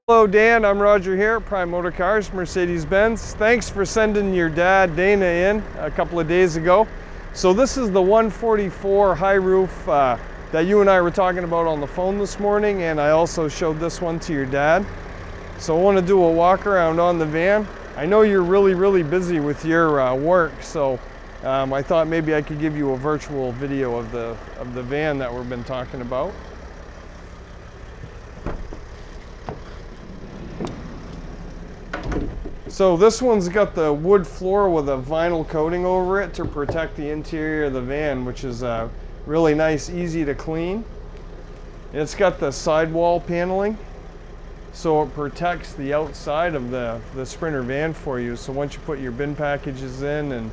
Hello Dan, I'm Roger here at Prime Motor Cars, Mercedes-Benz. Thanks for sending your dad Dana in a couple of days ago. So this is the 144 high roof that you and I were talking about on the phone this morning, and I also showed this one to your dad. So I want to do a walk around on the van. I know you're really busy with your work, so I thought maybe I could give you a virtual video of the van that we've been talking about. So this one's got the wood floor with a vinyl coating over it to protect the interior of the van, which is really nice, easy to clean. It's got the sidewall paneling, so it protects the outside of the Sprinter van for you. So once you put your bin packages in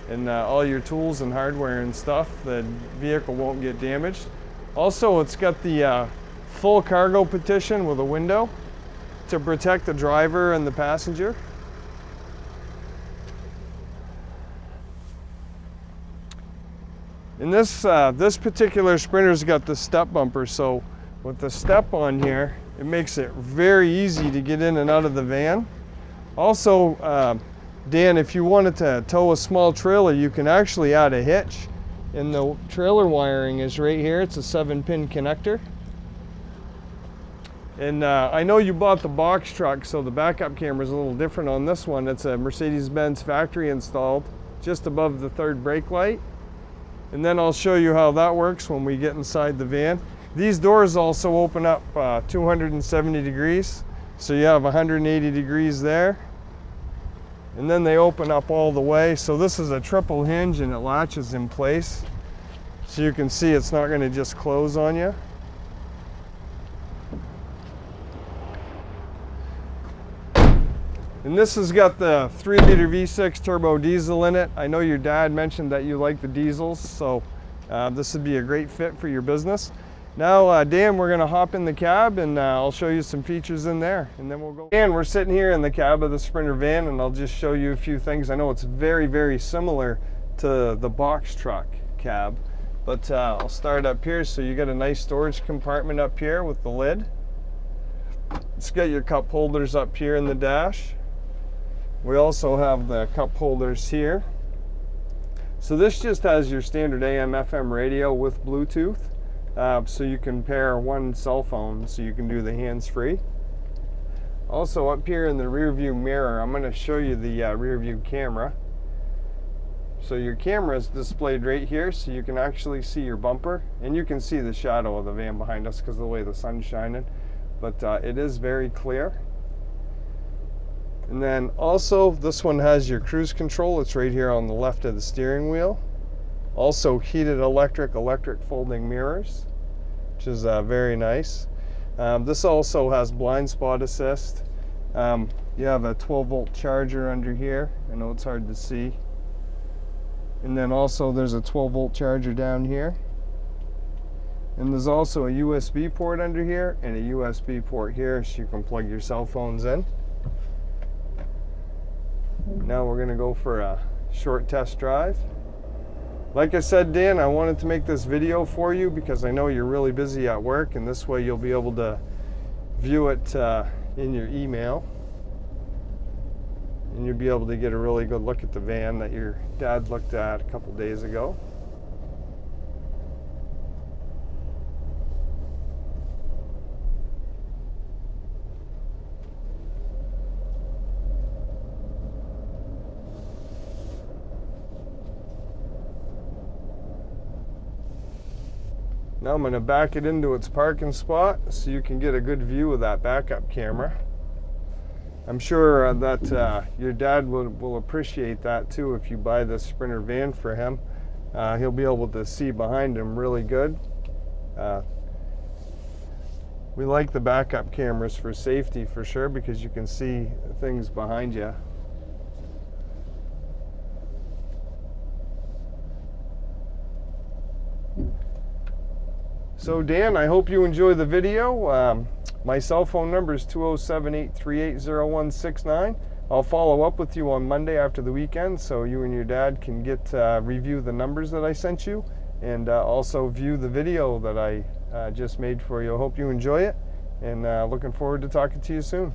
and all your tools and hardware and stuff, the vehicle won't get damaged. Also, it's got the full cargo partition with a window to protect the driver and the passenger. And this particular Sprinter's got the step bumper, so with the step on here, it makes it very easy to get in and out of the van. Also, Dan, if you wanted to tow a small trailer, you can actually add a hitch. And the trailer wiring is right here. It's a 7-pin connector. And I know you bought the box truck, so the backup camera is a little different on this one. It's a Mercedes-Benz factory installed just above the third brake light. And then I'll show you how that works when we get inside the van. These doors also open up 270 degrees, so you have 180 degrees there. And then they open up all the way. So this is a triple hinge and it latches in place. So you can see it's not going to just close on you. And this has got the 3-liter V6 turbo diesel in it. I know your dad mentioned that you like the diesels, so this would be a great fit for your business. Now, Dan, we're gonna hop in the cab and I'll show you some features in there, and then we'll go. Dan, we're sitting here in the cab of the Sprinter van, and I'll just show you a few things. I know it's very similar to the box truck cab, but I'll start up here. So you got a nice storage compartment up here with the lid. It's got your cup holders up here in the dash. We also have the cup holders here. So this just has your standard AM/FM radio with Bluetooth. So you can pair one cell phone, so you can do the hands-free. Also up here in the rear view mirror, I'm going to show you the rear view camera. So your camera is displayed right here, so you can actually see your bumper, and you can see the shadow of the van behind us because of the way the sun's shining. But it is very clear. And then also this one has your cruise control. It's right here on the left of the steering wheel. Also heated electric folding mirrors, which is very nice. This also has blind spot assist. You have a 12-volt charger under here. I know it's hard to see. And then also there's a 12-volt charger down here. And there's also a USB port under here and a USB port here, so you can plug your cell phones in. Now we're going to go for a short test drive. Like I said, Dan, I wanted to make this video for you because I know you're really busy at work, and this way you'll be able to view it in your email. And you'll be able to get a really good look at the van that your dad looked at a couple days ago. Now I'm going to back it into its parking spot so you can get a good view of that backup camera. I'm sure that your dad will appreciate that too if you buy this Sprinter van for him. He'll be able to see behind him really good. We like the backup cameras for safety for sure because you can see things behind you. So Dan, I hope you enjoy the video. My cell phone number is 207-838-0169. I'll follow up with you on Monday after the weekend so you and your dad can get review the numbers that I sent you and also view the video that I just made for you. I hope you enjoy it, and looking forward to talking to you soon.